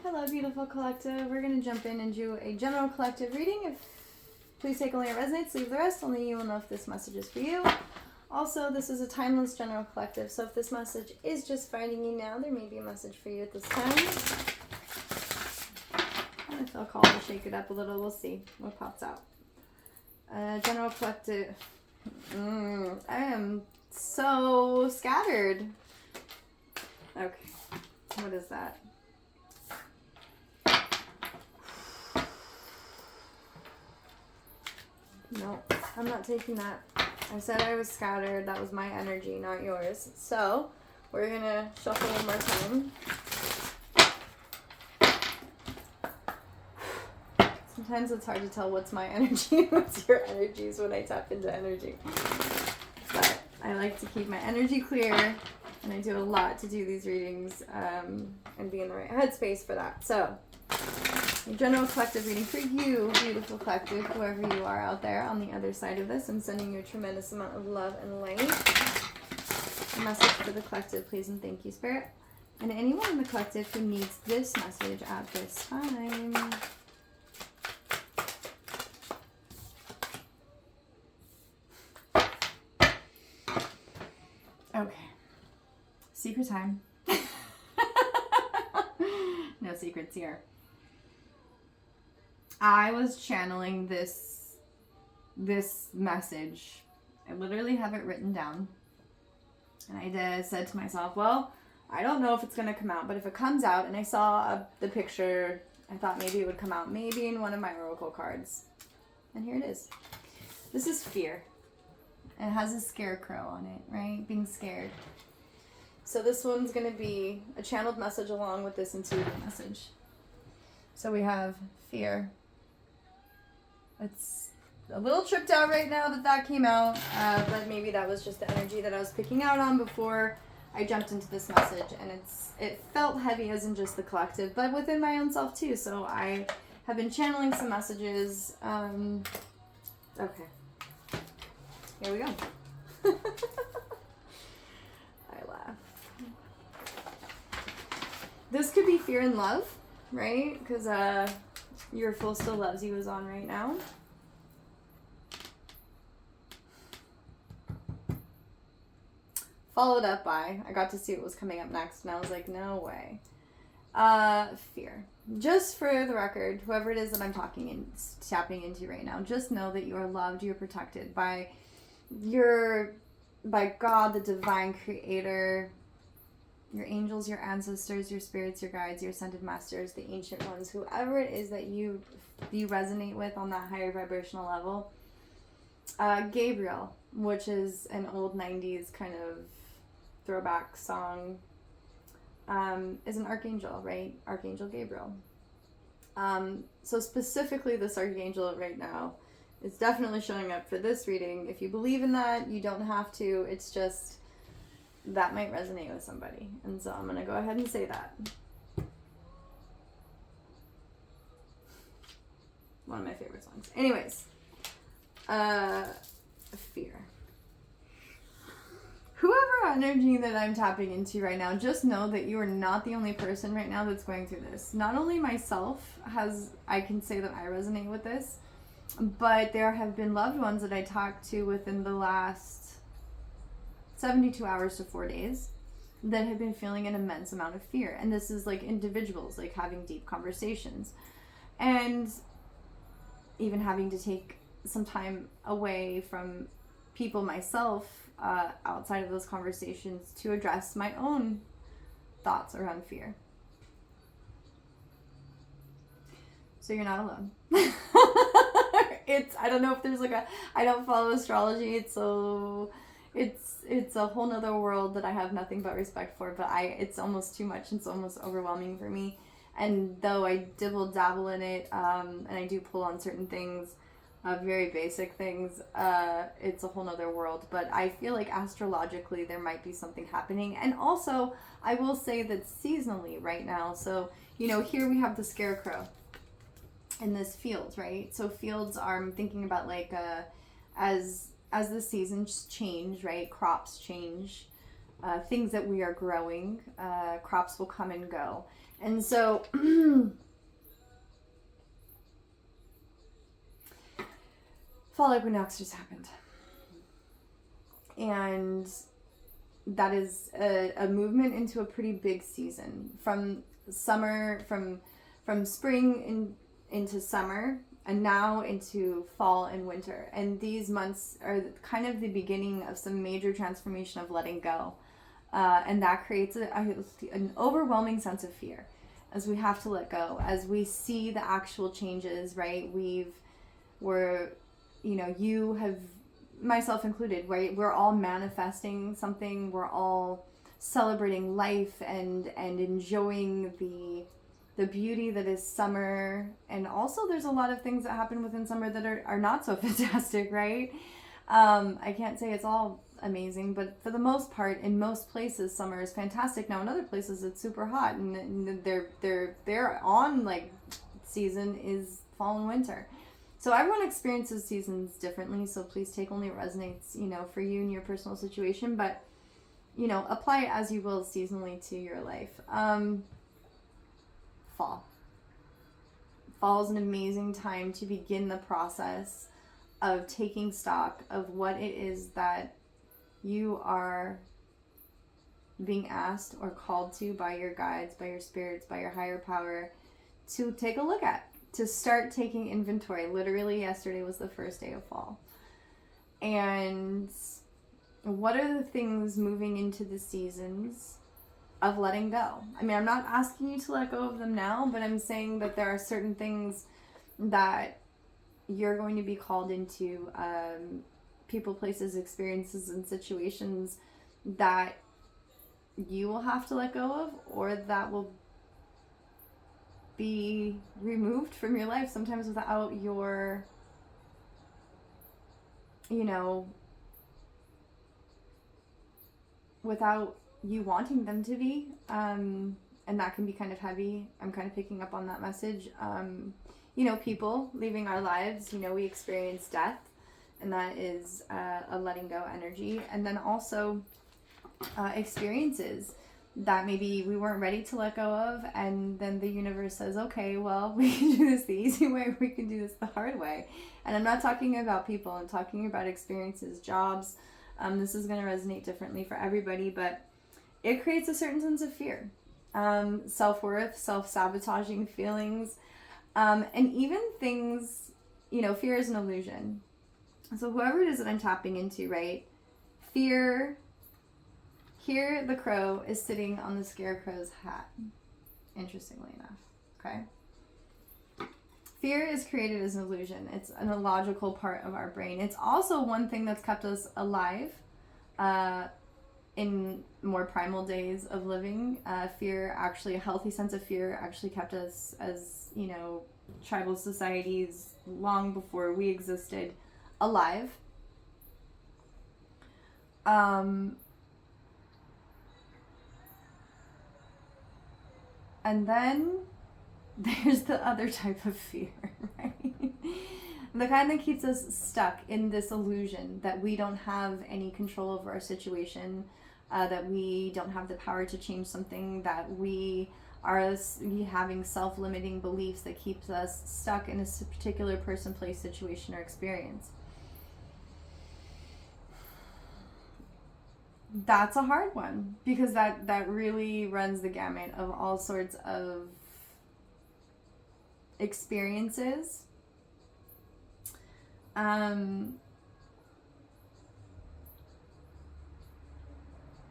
Hello, beautiful collective. We're going to jump in and do a general collective reading. Please take only what resonates, leave the rest. Only you will know if this message is for you. Also, this is a timeless general collective, so if this message is just finding you now, there may be a message for you at this time. I feel called to shake it up a little. We'll see what pops out. General collective. I am so scattered. Okay, what is that? No, I'm not taking that. I said I was scattered. That was my energy, not yours. So, we're going to shuffle one more time. Sometimes it's hard to tell what's my energy and what's your energies when I tap into energy. But I like to keep my energy clear, and I do a lot to do these readings and be in the right headspace for that. So, general collective reading for you, beautiful collective, whoever you are out there on the other side of this. I'm sending you a tremendous amount of love and light. A message for the collective, please, and thank you, Spirit. And anyone in the collective who needs this message at this time. Okay. Secret time. No secrets here. I was channeling this message. I literally have it written down. And I said to myself, well, I don't know if it's going to come out, but if it comes out, and I saw the picture, I thought maybe it would come out, maybe in one of my oracle cards. And here it is. This is fear. It has a scarecrow on it, right? Being scared. So this one's going to be a channeled message along with this intuitive message. So we have fear. It's a little tripped out right now that came out, but maybe that was just the energy that I was picking out on before I jumped into this message, and it felt heavy as in just the collective, but within my own self too. So I have been channeling some messages. Okay, here we go. I laugh. This could be fear and love, right? Because Your Fool Still Loves You is on right now. Followed up by, I got to see what was coming up next, and I was like, no way. Fear. Just for the record, whoever it is that I'm tapping into right now, just know that you are loved, you're protected by God, the divine creator, your angels, your ancestors, your spirits, your guides, your ascended masters, the ancient ones, whoever it is that you resonate with on that higher vibrational level. Gabriel, which is an old 90s kind of throwback song, is an archangel, right? Archangel Gabriel. So specifically this archangel right now is definitely showing up for this reading. If you believe in that, you don't have to. It's just that might resonate with somebody. And so I'm going to go ahead and say that. One of my favorite songs. Anyways, fear. Whoever energy that I'm tapping into right now, just know that you are not the only person right now that's going through this. Not only myself I can say that I resonate with this, but there have been loved ones that I talked to within the last 72 hours to 4 days that have been feeling an immense amount of fear. And this is like individuals, like having deep conversations. And even having to take some time away from people myself outside of those conversations to address my own thoughts around fear. So you're not alone. I don't know if there's I don't follow astrology. It's a whole nother world that I have nothing but respect for, but it's almost too much. It's almost overwhelming for me. And though I dibble dabble in it, and I do pull on certain things, very basic things, it's a whole nother world. But I feel like astrologically there might be something happening. And also, I will say that seasonally right now, so, here we have the scarecrow in this field, right? So fields are, I'm thinking about as the seasons change, right? Crops change. things that we are growing. Crops will come and go. And so fall equinox just happened. And that is a movement into a pretty big season. From summer, from spring into summer, and now into fall and winter. And these months are kind of the beginning of some major transformation of letting go. And that creates an overwhelming sense of fear as we have to let go, as we see the actual changes, right? You have, myself included, right? We're all manifesting something. We're all celebrating life and enjoying the beauty that is summer. And also there's a lot of things that happen within summer that are not so fantastic, right? I can't say it's all amazing, but for the most part, in most places, summer is fantastic. Now in other places it's super hot, and they're on, like, season is fall and winter. So everyone experiences seasons differently, so please take only what resonates, for you and your personal situation, but, apply it as you will seasonally to your life. Fall. Fall is an amazing time to begin the process of taking stock of what it is that you are being asked or called to by your guides, by your spirits, by your higher power to take a look at, to start taking inventory. Literally yesterday was the first day of fall. And what are the things moving into the seasons of letting go? I mean, I'm not asking you to let go of them now, but I'm saying that there are certain things that you're going to be called into, people, places, experiences, and situations that you will have to let go of, or that will be removed from your life, sometimes without your, without you wanting them to be. And that can be kind of heavy. I'm kind of picking up on that message. People leaving our lives, we experience death, and that is a letting go energy. And then also experiences that maybe we weren't ready to let go of, and then the universe says, okay, well, we can do this the easy way, or we can do this the hard way. And I'm not talking about people, I'm talking about experiences, jobs. This is going to resonate differently for everybody, but it creates a certain sense of fear, self-worth, self-sabotaging feelings, and even things, fear is an illusion. So whoever it is that I'm tapping into, right? Fear. Here, the crow is sitting on the scarecrow's hat, interestingly enough, okay? Fear is created as an illusion. It's an illogical part of our brain. It's also one thing that's kept us alive in more primal days of living. Fear, actually, a healthy sense of fear actually kept us as, tribal societies long before we existed alive. And then there's the other type of fear, right? The kind that keeps us stuck in this illusion that we don't have any control over our situation, that we don't have the power to change something, that we are having self-limiting beliefs that keeps us stuck in a particular person, place, situation, or experience. That's a hard one, because that really runs the gamut of all sorts of experiences.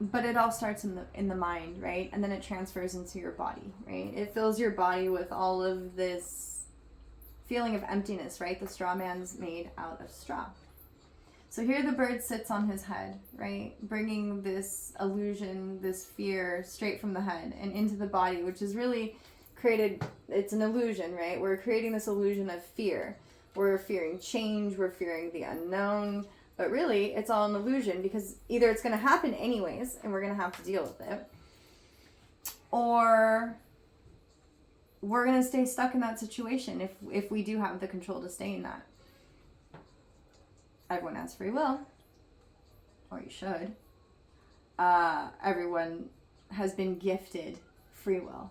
But it all starts in the mind, right? And then it transfers into your body, right? It fills your body with all of this feeling of emptiness, right? The straw man's made out of straw. So here the bird sits on his head, right? Bringing this illusion, this fear straight from the head and into the body, which is really created, it's an illusion, right? We're creating this illusion of fear. We're fearing change, we're fearing the unknown, but really it's all an illusion, because either it's going to happen anyways and we're going to have to deal with it, or we're going to stay stuck in that situation if we do have the control to stay in that. Everyone has free will, or you should. everyone has been gifted free will.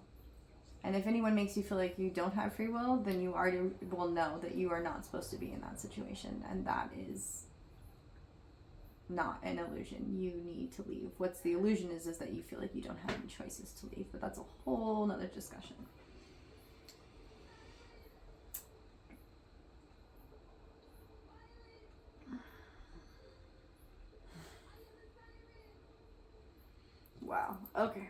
And if anyone makes you feel like you don't have free will, then you already will know that you are not supposed to be in that situation. And that is not an illusion. You need to leave. What's the illusion is that you feel like you don't have any choices to leave. But that's a whole nother discussion. Wow. Okay.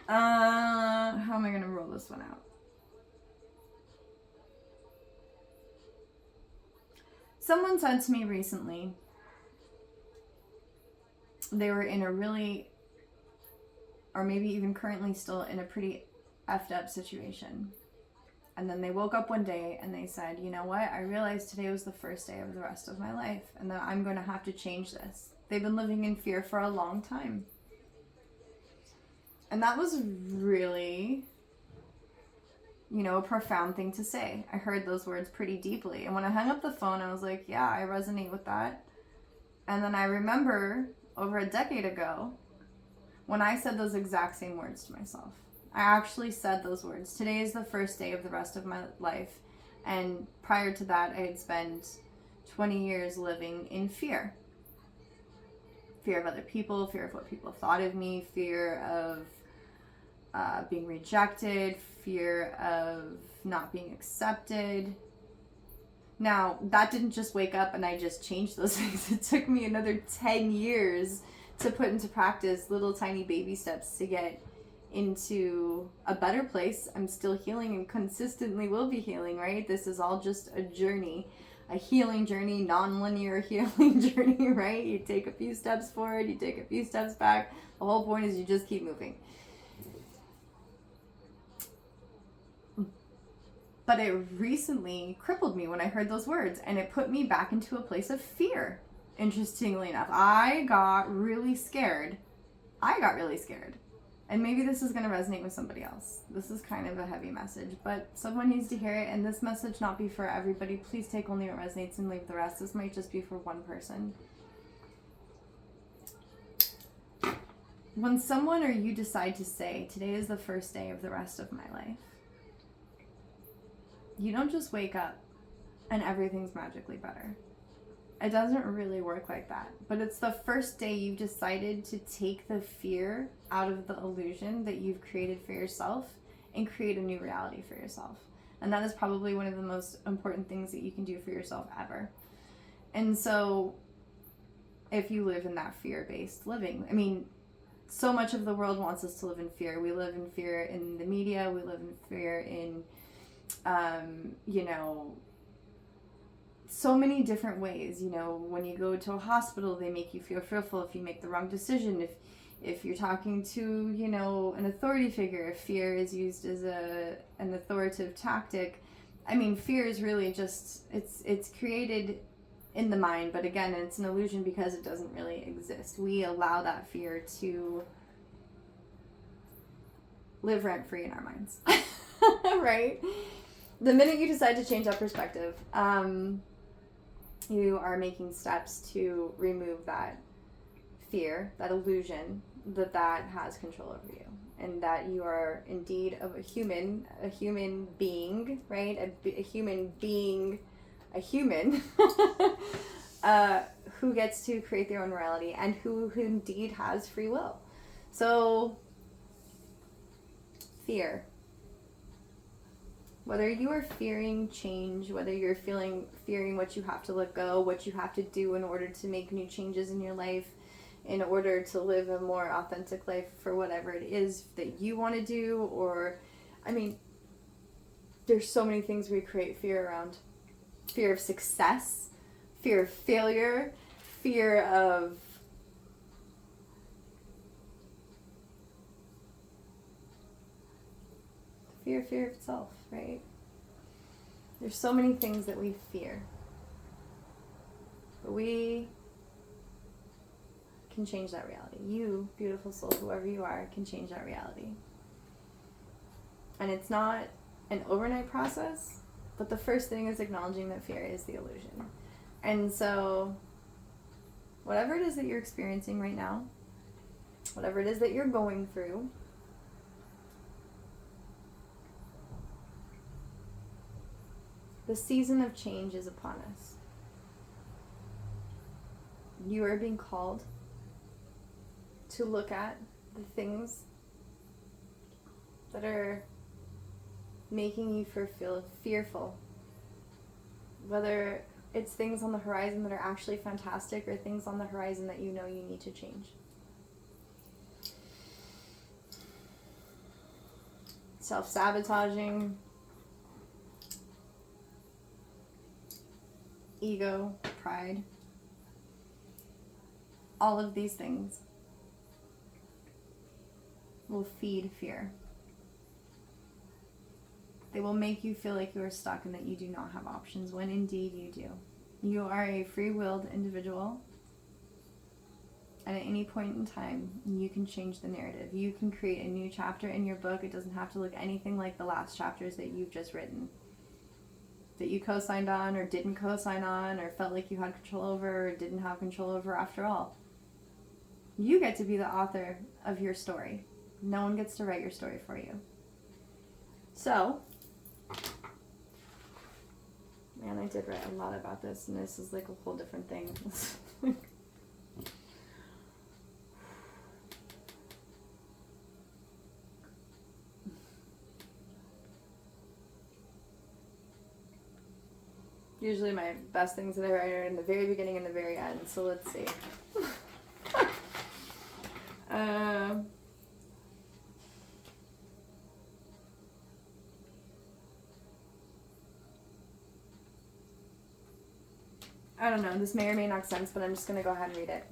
How am I going to roll this one out? Someone said to me recently, they were in a really, or maybe even currently still in a pretty effed up situation. And then they woke up one day and they said, you know what? I realized today was the first day of the rest of my life and that I'm going to have to change this. They've been living in fear for a long time. And that was really, a profound thing to say. I heard those words pretty deeply. And when I hung up the phone, I was like, yeah, I resonate with that. And then I remember over a decade ago when I said those exact same words to myself. I actually said those words. Today is the first day of the rest of my life. And prior to that, I had spent 20 years living in fear. Fear of other people, fear of what people thought of me, fear of being rejected, fear of not being accepted. Now, that didn't just wake up and I just changed those things. It took me another 10 years to put into practice little tiny baby steps to get into a better place. I'm still healing and consistently will be healing, right? This is all just a journey, a healing journey, non-linear healing journey, right? You take a few steps forward, you take a few steps back. The whole point is you just keep moving. But it recently crippled me when I heard those words, and it put me back into a place of fear. Interestingly enough, I got really scared. And maybe this is going to resonate with somebody else. This is kind of a heavy message, but someone needs to hear it, and this message not be for everybody. Please take only what resonates and leave the rest. This might just be for one person. When someone or you decide to say, today is the first day of the rest of my life, you don't just wake up and everything's magically better. It doesn't really work like that. But it's the first day you've decided to take the fear out of the illusion that you've created for yourself and create a new reality for yourself. And that is probably one of the most important things that you can do for yourself ever. And so if you live in that fear-based living, so much of the world wants us to live in fear. We live in fear in the media. We live in fear in, so many different ways. When you go to a hospital, they make you feel fearful if you make the wrong decision. If you're talking to, an authority figure, if fear is used as an authoritative tactic. Fear is really just, it's created in the mind, but again, it's an illusion because it doesn't really exist. We allow that fear to live rent-free in our minds, right? The minute you decide to change that perspective, you are making steps to remove that fear, that illusion that has control over you, and that you are indeed a human being, right? A human being, who gets to create their own reality and who indeed has free will. So, fear. Whether you are fearing change, whether you're fearing what you have to let go, what you have to do in order to make new changes in your life, in order to live a more authentic life for whatever it is that you want to do, or, there's so many things we create fear around. Fear of success, fear of failure, fear of fear of itself, right? There's so many things that we fear. But we can change that reality. You, beautiful soul, whoever you are, can change that reality. And it's not an overnight process, but the first thing is acknowledging that fear is the illusion. And so whatever it is that you're experiencing right now, whatever it is that you're going through, the season of change is upon us. You are being called to look at the things that are making you feel fearful. Whether it's things on the horizon that are actually fantastic or things on the horizon that you know you need to change. Self-sabotaging, ego, pride, all of these things will feed fear. They will make you feel like you are stuck and that you do not have options, when indeed you do. You are a free-willed individual, and at any point in time, you can change the narrative. You can create a new chapter in your book. It doesn't have to look anything like the last chapters that you've just written, that you co-signed on or didn't co-sign on or felt like you had control over or didn't have control over. After all, you get to be the author of your story. No one gets to write your story for you. So, man, I did write a lot about this, and this is like a whole different thing. Usually my best things that I write are in the very beginning and the very end, so let's see. I don't know, this may or may not make sense, but I'm just going to go ahead and read it.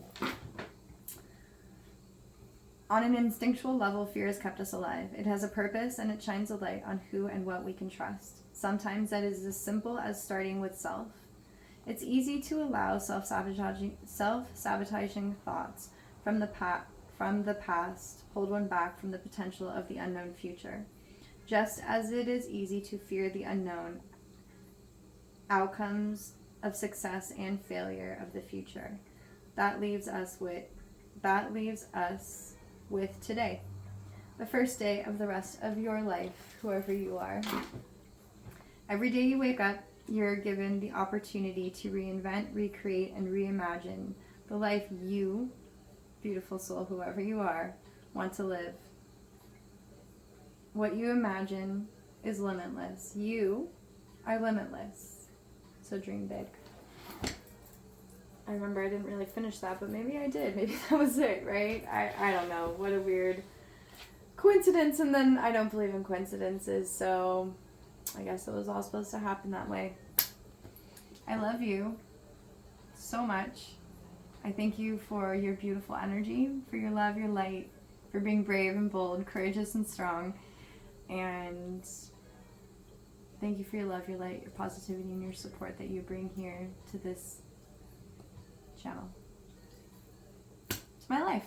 On an instinctual level, fear has kept us alive. It has a purpose, and it shines a light on who and what we can trust. Sometimes that is as simple as starting with self. It's easy to allow self-sabotaging thoughts from the past hold one back from the potential of the unknown future. Just as it is easy to fear the unknown outcomes of success and failure of the future. That leaves us with today, the first day of the rest of your life, whoever you are. Every day you wake up, you're given the opportunity to reinvent, recreate, and reimagine the life you, beautiful soul, whoever you are, want to live. What you imagine is limitless. You are limitless. So dream big. I remember I didn't really finish that, but maybe I did. Maybe that was it, right? I don't know. What a weird coincidence. And then I don't believe in coincidences, so I guess it was all supposed to happen that way. I love you so much. I thank you for your beautiful energy, for your love, your light, for being brave and bold, courageous and strong. And thank you for your love, your light, your positivity, and your support that you bring here to this channel, to my life,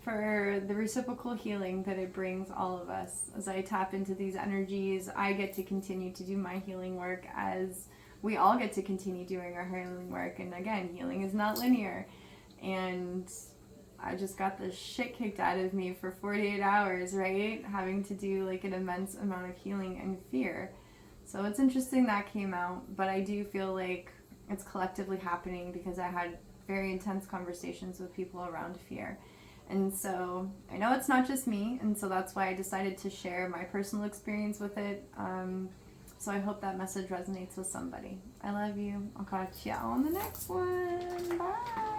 for the reciprocal healing that it brings all of us. As I tap into these energies, I get to continue to do my healing work, as we all get to continue doing our healing work. And again, healing is not linear, and I just got the shit kicked out of me for 48 hours, right? Having to do like an immense amount of healing and fear. So it's interesting that came out, but I do feel like it's collectively happening because I had very intense conversations with people around fear. And so I know it's not just me, and so that's why I decided to share my personal experience with it. So I hope that message resonates with somebody. I love you. I'll catch you on the next one. Bye.